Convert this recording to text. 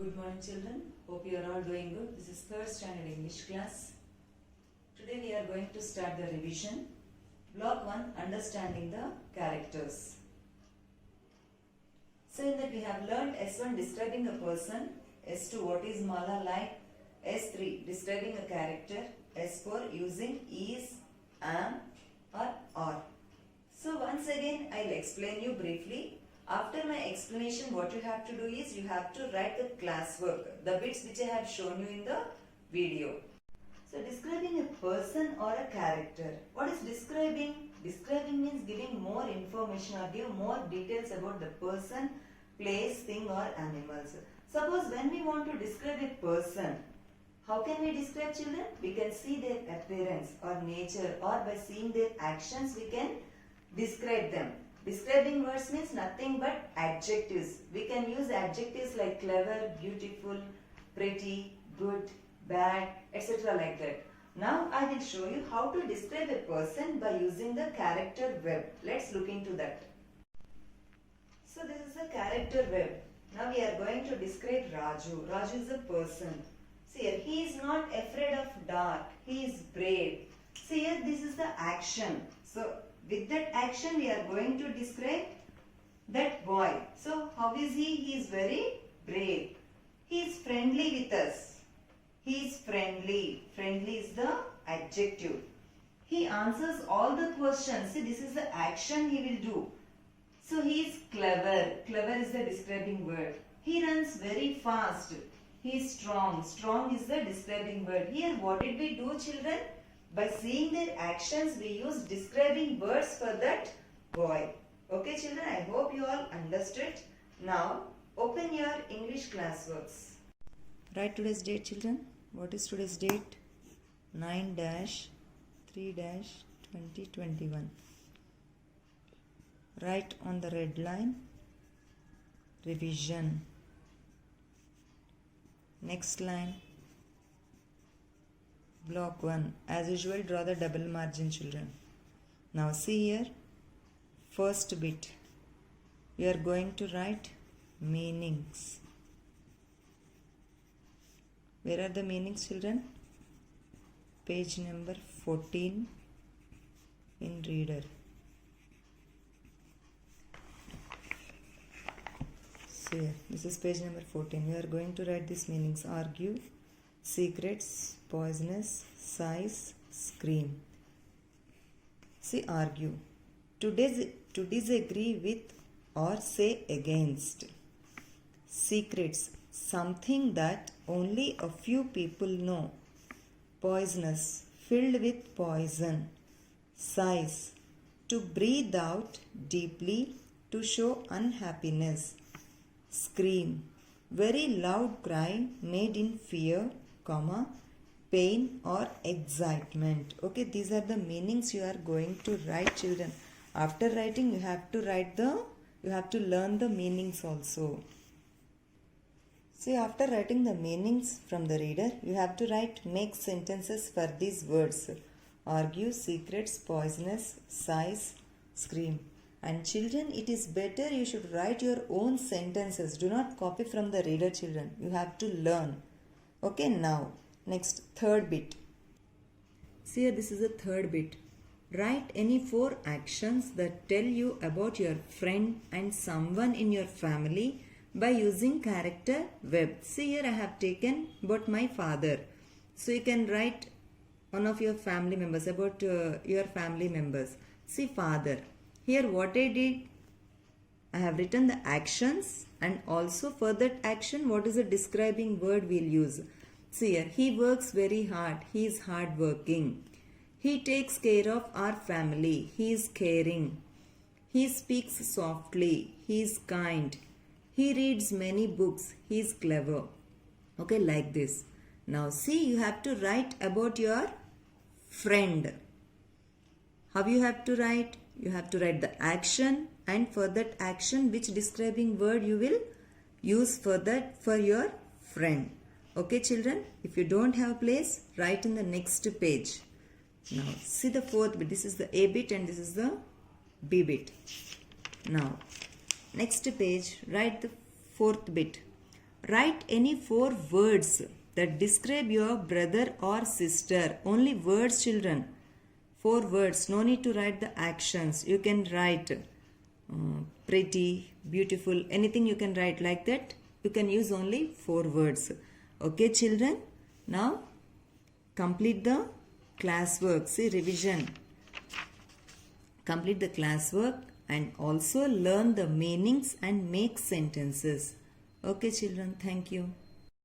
Good morning children. Hope you are all doing good. This is third standard English class. Today we are going to start the revision. Block 1, understanding the characters. So in that we have learned S1 describing a person, S2 what is Mala like, S3 describing a character, S4 using is, am or are. So once again I will explain you briefly. After my explanation, what you have to do is you have to write the classwork, the bits which I have shown you in the video. So describing a person or a character. What is describing? Describing means giving more information or give more details about the person, place, thing or animals. Suppose when we want to describe a person, how can we describe children? We can see their appearance or nature, or by seeing their actions we can describe them. Describing words means nothing but adjectives. We can use adjectives like clever, beautiful, pretty, good, bad, etc. like that. Now I will show you how to describe a person by using the character web. Let's look into that. So this is the character web. Now we are going to describe Raju. Raju is a person. See here, he is not afraid of dark. He is brave. See here, this is the action. So with that action we are going to describe that boy. So how is he? He is very brave. He is friendly with us. He is friendly. Friendly is the adjective. He answers all the questions. See, this is the action he will do. So he is clever. Clever is the describing word. He runs very fast. He is strong. Strong is the describing word. Here what did we do, children? By seeing their actions, we use describing words for that boy. Okay children, I hope you all understood. Now, open your English classworks. Write today's date children. What is today's date? 9-3-2021. Write on the red line, revision. Next line. Block 1. As usual, draw the double margin children. Now see here, first bit. We are going to write meanings. Where are the meanings children? Page number 14 in reader. See here, this is page number 14. We are going to write these meanings. Argue, secrets, poisonous, size, scream. See, argue. To disagree with or say against. Secrets. Something that only a few people know. Poisonous. Filled with poison. Sighs. To breathe out deeply to show unhappiness. Scream. Very loud cry made in fear, pain or excitement. Okay, these are the meanings you are going to write children. After writing you have to learn the meanings also. See, after writing the meanings from the reader, you have to make sentences for these words. Argue, secrets, poisonous, sighs, scream. And children, it is better you should write your own sentences. Do not copy from the reader children. You have to learn. Okay, now next third bit. See here, this is the third bit. Write any 4 actions that tell you about your friend and someone in your family by using character web. See here, I have taken about my father. So you can write one of your family members, about your family members. See, father. Here what I did, I have written the actions, and also for that action what is the describing word we'll use. See here, he works very hard. He is hardworking. He takes care of our family. He is caring. He speaks softly. He is kind. He reads many books. He is clever. Okay, like this. Now see, you have to write about your friend. How you have to write? You have to write the action, and for that action which describing word you will use for that for your friend. Okay children, if you don't have place, write in the next page. Now see the fourth bit. This is the A bit and this is the B bit. Now next page, write the fourth bit. Write any 4 words that describe your brother or sister. Only words, children. 4 words. No need to write the actions. You can write pretty, beautiful, anything you can write like that. You can use only 4 words. Okay, children. Now, complete the classwork. See, revision. Complete the classwork and also learn the meanings and make sentences. Okay, children. Thank you.